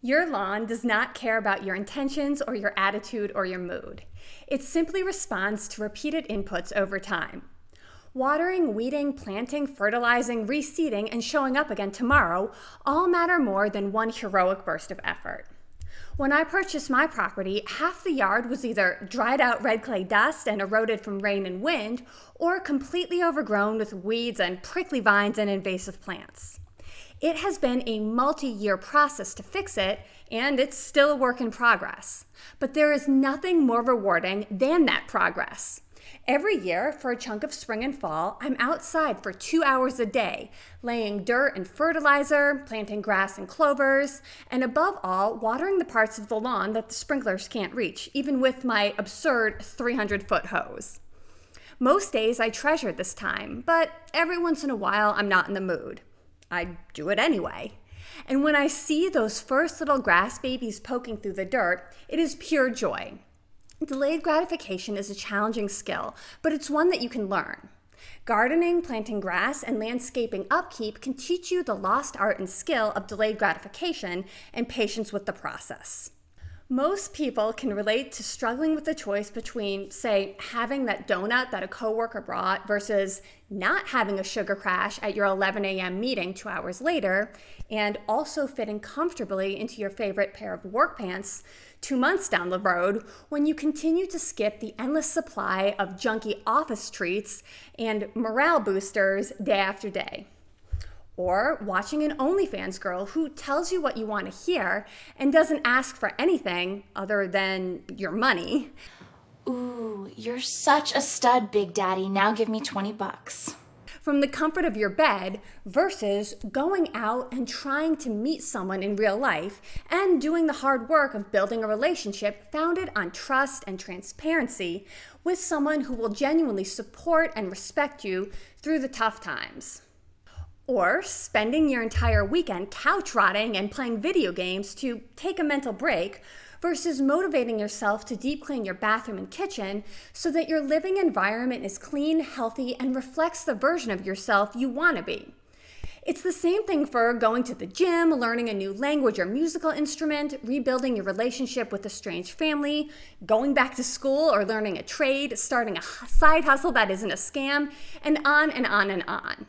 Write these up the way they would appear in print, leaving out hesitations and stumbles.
Your lawn does not care about your intentions or your attitude or your mood. It simply responds to repeated inputs over time. Watering, weeding, planting, fertilizing, reseeding, and showing up again tomorrow all matter more than one heroic burst of effort. When I purchased my property, half the yard was either dried out red clay dust and eroded from rain and wind, or completely overgrown with weeds and prickly vines and invasive plants. It has been a multi-year process to fix it, and it's still a work in progress. But there is nothing more rewarding than that progress. Every year, for a chunk of spring and fall, I'm outside for 2 hours a day, laying dirt and fertilizer, planting grass and clovers, and above all, watering the parts of the lawn that the sprinklers can't reach, even with my absurd 300-foot hose. Most days I treasure this time, but every once in a while I'm not in the mood. I do it anyway. And when I see those first little grass babies poking through the dirt, it is pure joy. Delayed gratification is a challenging skill, but it's one that you can learn. Gardening, planting grass, and landscaping upkeep can teach you the lost art and skill of delayed gratification and patience with the process. Most people can relate to struggling with the choice between, say, having that donut that a coworker brought versus not having a sugar crash at your 11 a.m. meeting 2 hours later, and also fitting comfortably into your favorite pair of work pants 2 months down the road when you continue to skip the endless supply of junky office treats and morale boosters day after day. Or watching an OnlyFans girl who tells you what you want to hear and doesn't ask for anything other than your money. Ooh, you're such a stud, Big Daddy. Now give me $20. From the comfort of your bed versus going out and trying to meet someone in real life and doing the hard work of building a relationship founded on trust and transparency with someone who will genuinely support and respect you through the tough times. Or spending your entire weekend couch rotting and playing video games to take a mental break versus motivating yourself to deep clean your bathroom and kitchen so that your living environment is clean, healthy, and reflects the version of yourself you want to be. It's the same thing for going to the gym, learning a new language or musical instrument, rebuilding your relationship with a strange family, going back to school or learning a trade, starting a side hustle that isn't a scam, and on and on and on.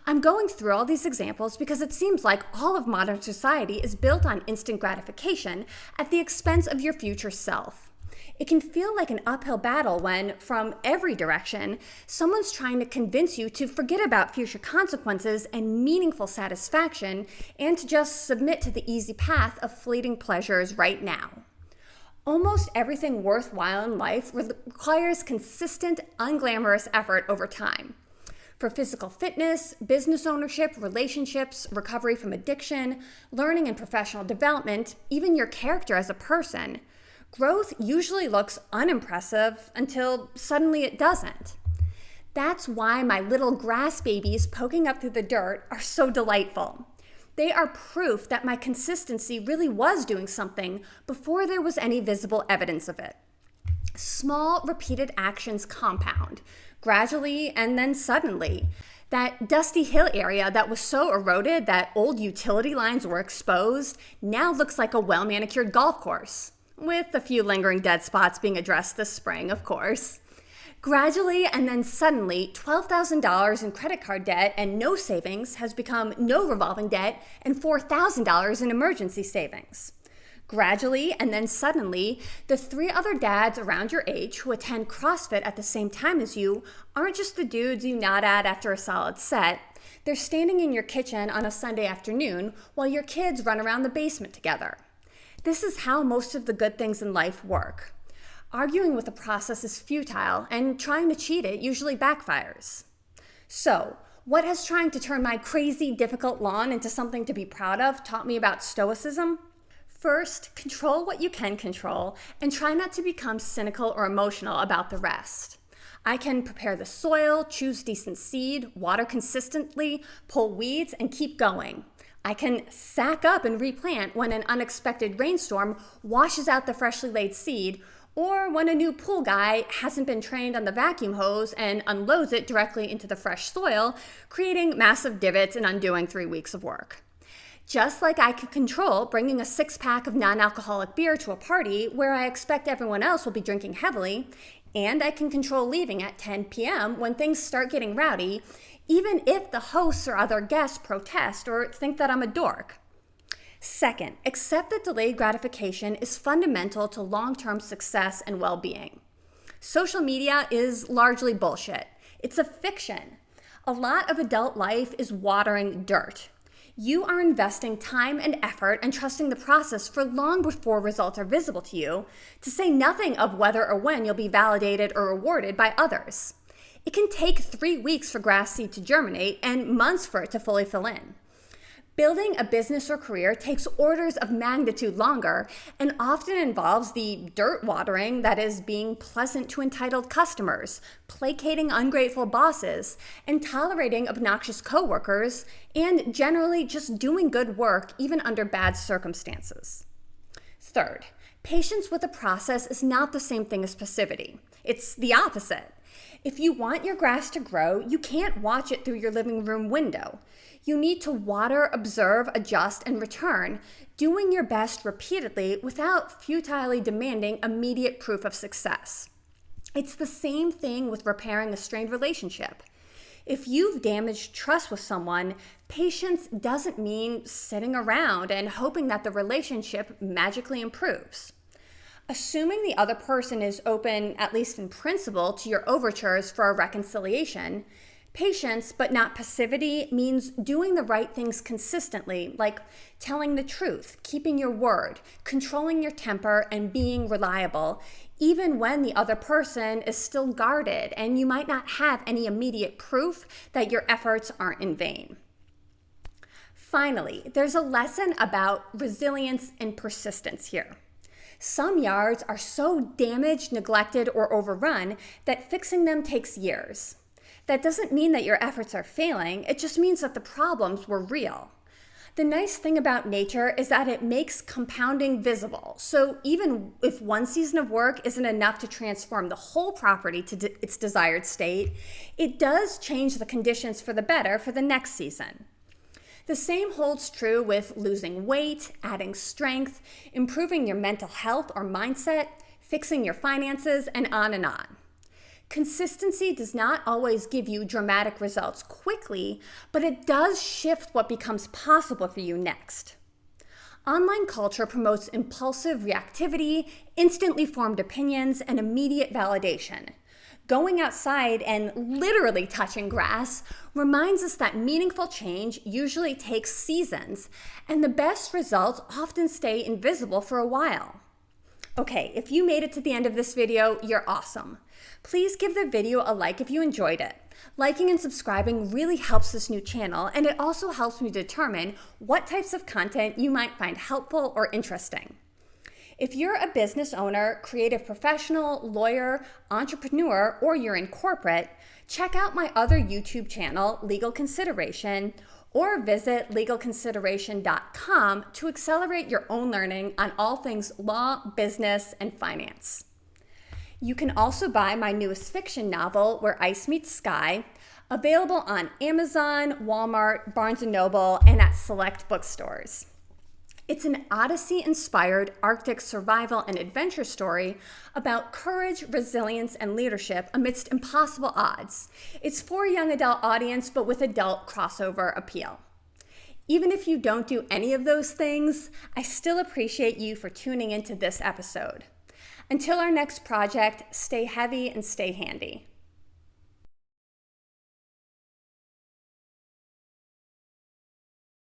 I'm going through all these examples because it seems like all of modern society is built on instant gratification at the expense of your future self. It can feel like an uphill battle when, from every direction, someone's trying to convince you to forget about future consequences and meaningful satisfaction and to just submit to the easy path of fleeting pleasures right now. Almost everything worthwhile in life requires consistent, unglamorous effort over time. For physical fitness, business ownership, relationships, recovery from addiction, learning and professional development, even your character as a person, growth usually looks unimpressive until suddenly it doesn't. That's why my little grass babies poking up through the dirt are so delightful. They are proof that my consistency really was doing something before there was any visible evidence of it. Small, repeated actions compound, gradually and then suddenly. That dusty hill area that was so eroded that old utility lines were exposed now looks like a well-manicured golf course, with a few lingering dead spots being addressed this spring, of course. Gradually and then suddenly, $12,000 in credit card debt and no savings has become no revolving debt and $4,000 in emergency savings. Gradually and then suddenly, the 3 other dads around your age who attend CrossFit at the same time as you aren't just the dudes you nod at after a solid set. They're standing in your kitchen on a Sunday afternoon while your kids run around the basement together. This is how most of the good things in life work. Arguing with the process is futile, and trying to cheat it usually backfires. So, what has trying to turn my crazy, difficult lawn into something to be proud of taught me about Stoicism? First, control what you can control and try not to become cynical or emotional about the rest. I can prepare the soil, choose decent seed, water consistently, pull weeds, and keep going. I can sack up and replant when an unexpected rainstorm washes out the freshly laid seed, or when a new pool guy hasn't been trained on the vacuum hose and unloads it directly into the fresh soil, creating massive divots and undoing 3 weeks of work. Just like I can control bringing a 6-pack of non-alcoholic beer to a party where I expect everyone else will be drinking heavily, and I can control leaving at 10 p.m. when things start getting rowdy, even if the hosts or other guests protest or think that I'm a dork. Second, accept that delayed gratification is fundamental to long-term success and well-being. Social media is largely bullshit. It's a fiction. A lot of adult life is watering dirt. You are investing time and effort and trusting the process for long before results are visible to you, to say nothing of whether or when you'll be validated or rewarded by others. It can take 3 weeks for grass seed to germinate and months for it to fully fill in. Building a business or career takes orders of magnitude longer and often involves the dirt watering that is being pleasant to entitled customers, placating ungrateful bosses, and tolerating obnoxious coworkers, and generally just doing good work even under bad circumstances. Third, patience with the process is not the same thing as passivity. It's the opposite. If you want your grass to grow, you can't watch it through your living room window. You need to water, observe, adjust, and return, doing your best repeatedly without futilely demanding immediate proof of success. It's the same thing with repairing a strained relationship. If you've damaged trust with someone, patience doesn't mean sitting around and hoping that the relationship magically improves. Assuming the other person is open, at least in principle, to your overtures for a reconciliation, patience, but not passivity, means doing the right things consistently, like telling the truth, keeping your word, controlling your temper, and being reliable, even when the other person is still guarded and you might not have any immediate proof that your efforts aren't in vain. Finally, there's a lesson about resilience and persistence here. Some yards are so damaged, neglected, or overrun that fixing them takes years. That doesn't mean that your efforts are failing, it just means that the problems were real. The nice thing about nature is that it makes compounding visible. So even if one season of work isn't enough to transform the whole property to its desired state, it does change the conditions for the better for the next season. The same holds true with losing weight, adding strength, improving your mental health or mindset, fixing your finances, and on and on. Consistency does not always give you dramatic results quickly, but it does shift what becomes possible for you next. Online culture promotes impulsive reactivity, instantly formed opinions, and immediate validation. Going outside and literally touching grass reminds us that meaningful change usually takes seasons, and the best results often stay invisible for a while. Okay, if you made it to the end of this video, you're awesome. Please give the video a like if you enjoyed it. Liking and subscribing really helps this new channel, and it also helps me determine what types of content you might find helpful or interesting. If you're a business owner, creative professional, lawyer, entrepreneur, or you're in corporate, check out my other YouTube channel, Legal Consideration, or visit legalconsideration.com to accelerate your own learning on all things law, business, and finance. You can also buy my newest fiction novel, Where Ice Meets Sky, available on Amazon, Walmart, Barnes & Noble, and at select bookstores. It's an Odyssey-inspired Arctic survival and adventure story about courage, resilience, and leadership amidst impossible odds. It's for a young adult audience, but with adult crossover appeal. Even if you don't do any of those things, I still appreciate you for tuning into this episode. Until our next project, stay heavy and stay handy.